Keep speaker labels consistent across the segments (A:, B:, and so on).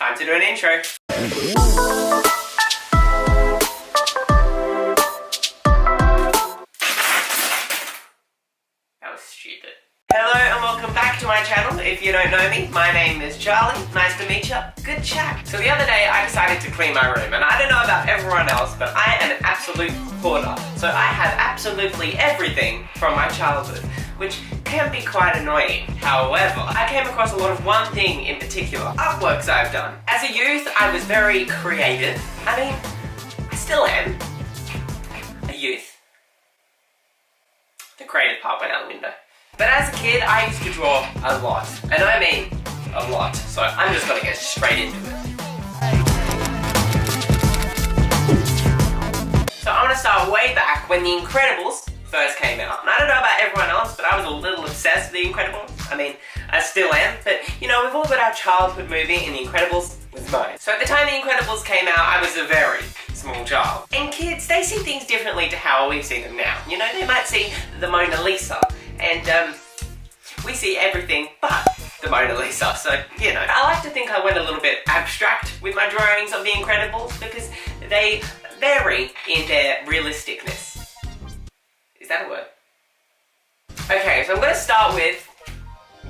A: Time to do an intro. That was stupid. Hello and welcome back to my channel. If you don't know me, my name is Charlie. Nice to meet you. Good chat. So the other day I decided to clean my room, and I don't know about everyone else, but I am an absolute hoarder. So I have absolutely everything from my childhood, which can be quite annoying. However, I came across a lot of one thing in particular, artworks I've done. As a youth, I was very creative. I mean, I still am a youth. The creative part went out the window. But as a kid, I used to draw a lot. And I mean, a lot. So I'm just gonna get straight into it. So I want to start way back when The Incredibles first came out. And I don't know about everyone else, but I was a little obsessed with The Incredibles. I mean, I still am. But, you know, we've all got our childhood movie, and The Incredibles was mine. So at the time The Incredibles came out, I was a very small child. And kids, they see things differently to how we see them now. You know, they might see the Mona Lisa, and we see everything but the Mona Lisa. So, you know, I like to think I went a little bit abstract with my drawings of The Incredibles because they vary in their realisticness. Is that a word? Okay, so I'm going to start with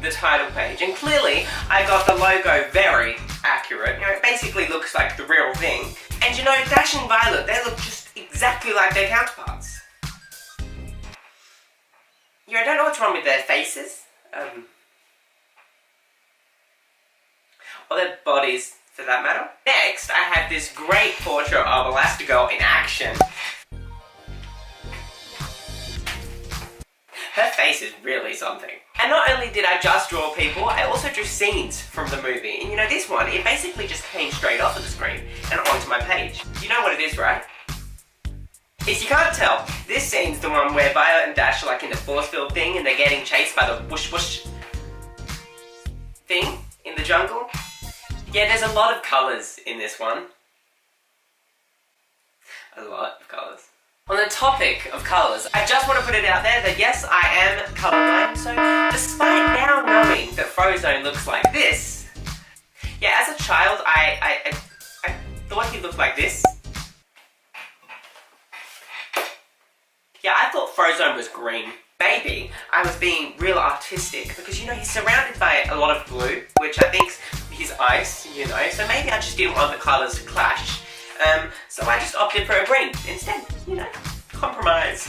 A: the title page, and clearly I got the logo very accurate. You know, it basically looks like the real thing. And you know, Dash and Violet, they look just exactly like their counterparts. You know, I don't know what's wrong with their faces. Or their bodies, for that matter. Next, I have this great portrait of Elastigirl in action. Her face is really something. And not only did I just draw people, I also drew scenes from the movie. And you know, this one, it basically just came straight off of the screen and onto my page. You know what it is, right? If you can't tell, this scene's the one where Violet and Dash are like in the force field thing and they're getting chased by the whoosh whoosh thing in the jungle. Yeah, there's a lot of colours in this one. A lot of colours. On the topic of colours, I just want to put it out there that yes, I am colourblind, so despite now knowing that Frozone looks like this, yeah, as a child, I thought he looked like this. Yeah, I thought Frozone was green. Maybe I was being real artistic because, you know, he's surrounded by a lot of blue, which I think's his ice, you know, so maybe I just didn't want the colours to clash. So I just opted for a green instead, you know, compromise.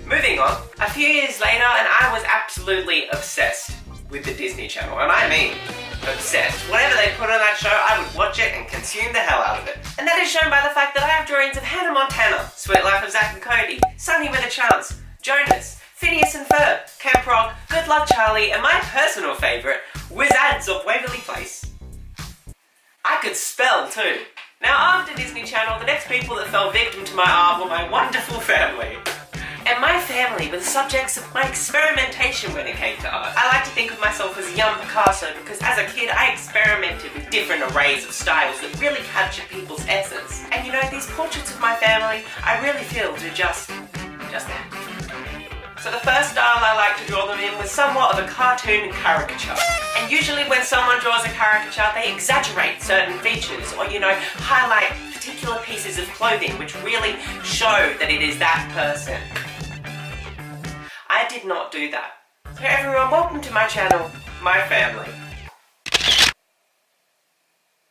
A: Moving on, a few years later, and I was absolutely obsessed with the Disney Channel, and I mean obsessed. Whatever they put on that show, I would watch it and consume the hell out of it. And that is shown by the fact that I have drawings of Hannah Montana, Sweet Life of Zack and Cody, Sunny with a Chance, Jonas, Phineas and Ferb, Camp Rock, Good Luck Charlie, and my personal favourite, Wizards of Waverly Place. I could spell too. Now after Disney Channel, the next people that fell victim to my art were my wonderful family. And my family were the subjects of my experimentation when it came to art. I like to think of myself as a young Picasso because as a kid I experimented with different arrays of styles that really captured people's essence. And you know, these portraits of my family, I really feel do just that. So the first style I like to draw them in was somewhat of a cartoon caricature. And usually when someone draws a caricature, they exaggerate certain features or, you know, highlight particular pieces of clothing which really show that it is that person. I did not do that. So everyone, welcome to my channel, my family.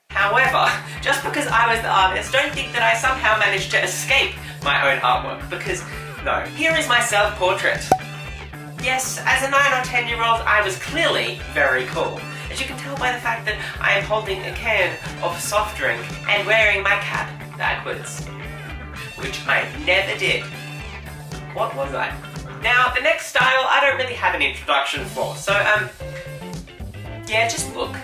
A: However, just because I was the artist, don't think that I somehow managed to escape my own artwork, because no, here is my self-portrait. Yes, as a 9 or 10-year-old, I was clearly very cool. As you can tell by the fact that I am holding a can of soft drink and wearing my cap backwards. Which I never did. What was I? Now, the next style, I don't really have an introduction for, so, yeah, just look.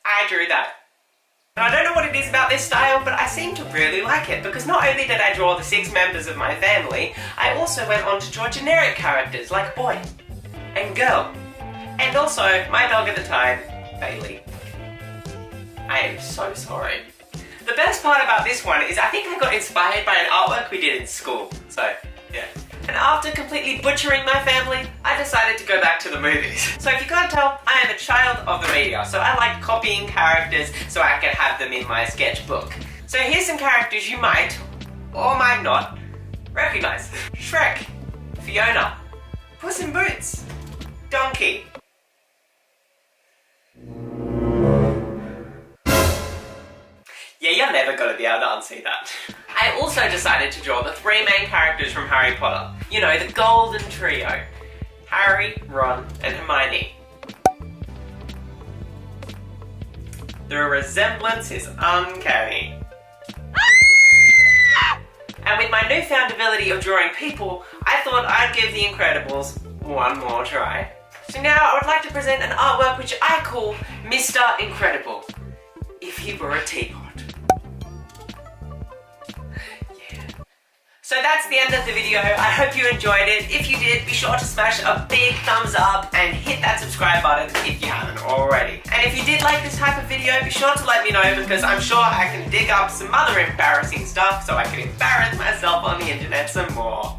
A: I drew that. I don't know what it is about this style, but I seem to really like it, because not only did I draw the 6 members of my family, I also went on to draw generic characters like boy and girl, and also my dog at the time, Bailey. I am so sorry. The best part about this one is I think I got inspired by an artwork we did in school. So, yeah. And after completely butchering my family, I decided to go back to the movies. So if you can't tell, I am a child of the media, so I like copying characters so I can have them in my sketchbook. So here's some characters you might, or might not, recognize. Shrek, Fiona, Puss in Boots, Donkey. Yeah, you're never going to be able to unsee that. I also decided to draw the three main characters from Harry Potter. You know, the golden trio. Harry, Ron, and Hermione. The resemblance is uncanny. And with my newfound ability of drawing people, I thought I'd give The Incredibles one more try. So now I would like to present an artwork which I call Mr. Incredible. If he were a teapot. So that's the end of the video. I hope you enjoyed it. If you did, be sure to smash a big thumbs up and hit that subscribe button if you haven't already. And if you did like this type of video, be sure to let me know because I'm sure I can dig up some other embarrassing stuff so I can embarrass myself on the internet some more.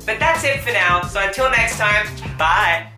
A: But that's it for now, so until next time, bye!